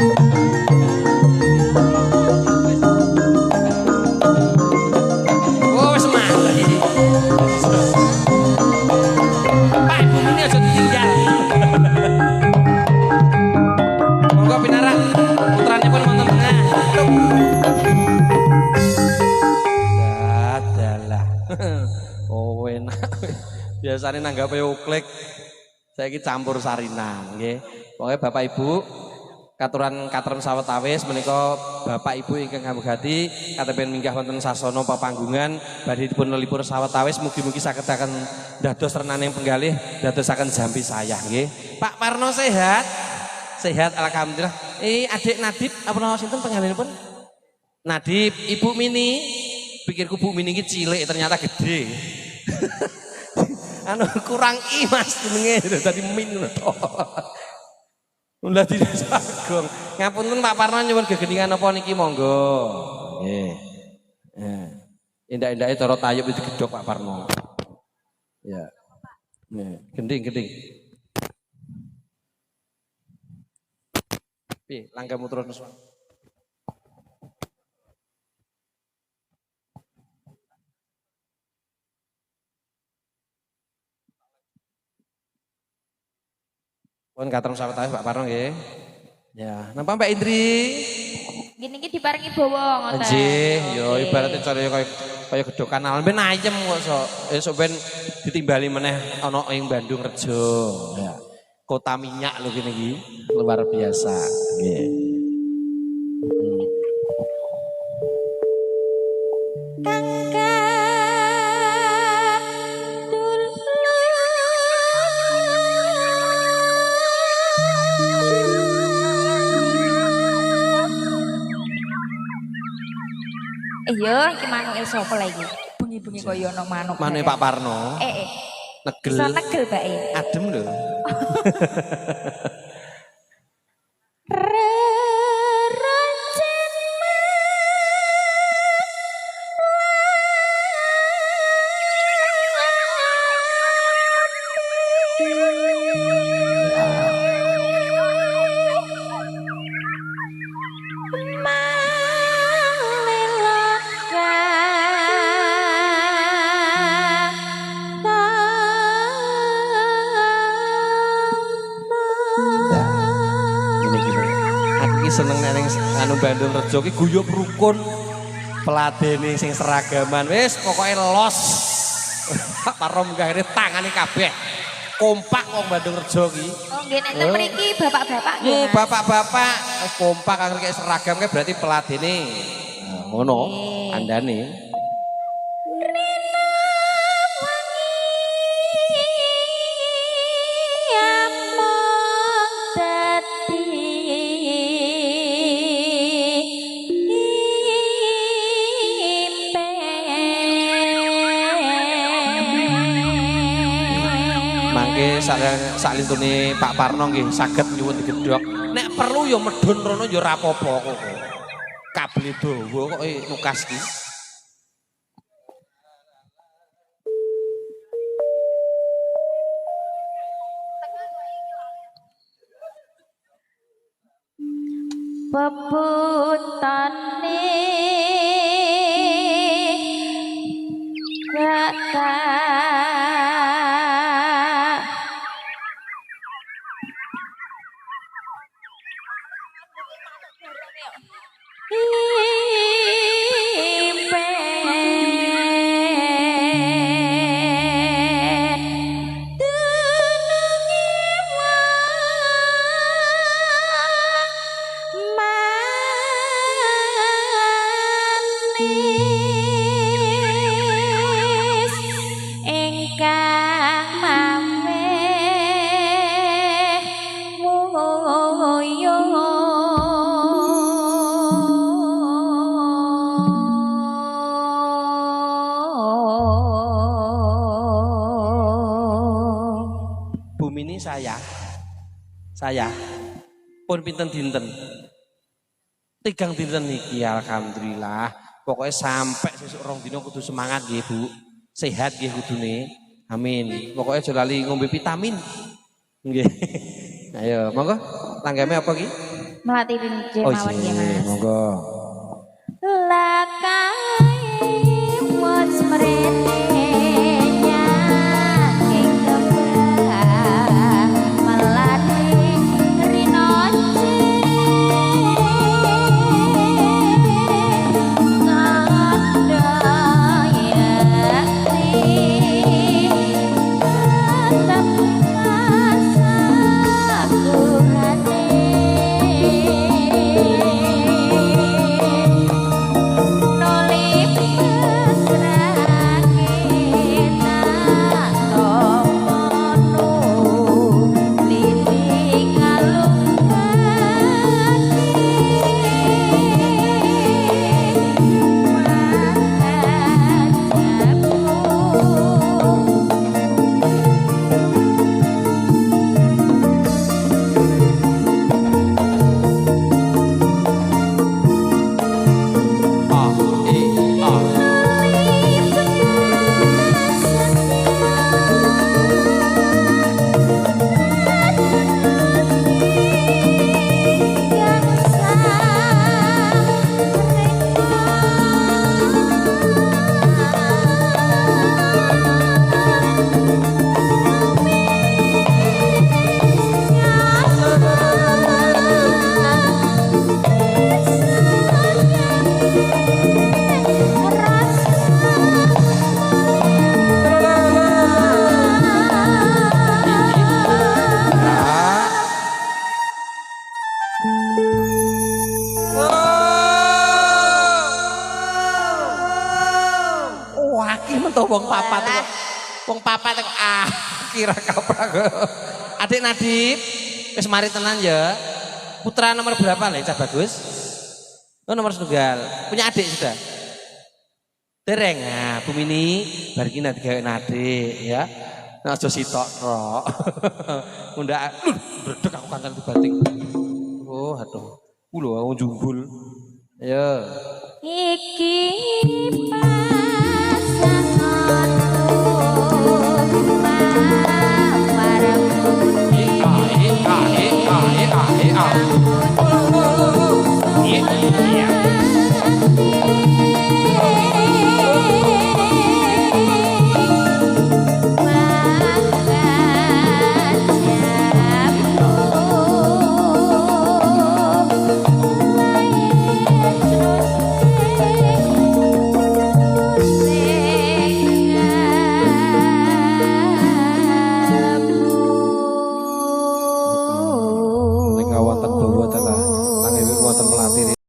Oh, wis mati. Pak, ibu ini aja ditinggal. Monggo pinarak putrane pun wonten tengah. Dadalah. Oh, enak. Biasane nanggape uklek. Saiki campur sarina, nggih. Pokoke Bapak Ibu katuran katrem sawetawis menika Bapak Ibu ingkang ngambegati katepen minggah wonten sasana papanggungan badhe dipun lelipur sawetawis mugi-mugi sagetaken dados renaning penggalih dadosaken jampi sayah nggih. Pak Parno sehat? Sehat alhamdulillah. Adik Nadib apa sinten penggalihipun? Nadib, Ibu Mini. Pikirku Bu Mini iki cilik ternyata gede. Anu kurang i Mas jenenge dadi min ngono to. Mula disagong. Ngapunten Pak Parno nyuwun gegendingan apa niki monggo. Nggih. Indah-indahé cara tayub itu digedhok Pak Parno. Ya. Nih, gending. Piye langgamu terus. Pun katrem sawetawis Pak Parno nggih. Ya, napa Mbak Indri? Gini iki diparingi bawa ngoten. Nggih, ya ibaratnya cara kaya gedhokan almen ayem kok sok. Esuk ben ditimbali meneh ana ing Bandung Rejo. Ya. Kota minyak lho kene iki, luar biasa. Nggih. Iya, iki manuke sapa lagi? Bengi-bengi kaya ana manuk. Manuke Pak Parno. Negel. Iso negel bae. Adem lho. Seneng neng anu Bandung Rejo ki guyub rukun peladene sing seragaman wis pokoknya los Pak Parno munggahne tangane kabeh kompak wong Bandung Rejo ki. Oh nggih nek mriki bapak-bapak nggih. Bapak-bapak kompak kanggo kaya seragam ki berarti peladene ngono andane. Salintune Pak Parno nggih saged nyuwun digedhok. Nek perlu ya medhun rono ya ora apa-apa kok. Kabel dawa kok nukas ki. Peputane gak saya pun pinten dinten 3 dinten niki alhamdulillah pokoknya sampai sesuk 2 dina kudu semangat nggih Bu sehat nggih kudune amin pokoknya aja lali ngombe vitamin nggih ayo monggo tanggame apa ki melatirin Oh mawon iya, ya Mas. monggo. Lakai wis mrene ing kembang melati rinoce Wong papat kok. Wong papat kok kira kaprak. Adik Nadib, wis mari tenan ya. Putra nomor berapa nih, Cak Bagus? Oh, nomor setunggal. Punya adik sudah? Dereng. Nah, Bu Mini, bar iki nanti gawe adik ya. Nah, aja sitok tok. Mundak bredeg aku kancan bating. Oh, aduh. Ku lho wong jumbul. Ayo. Iki Wonten bawa telah, langit wonten melatih.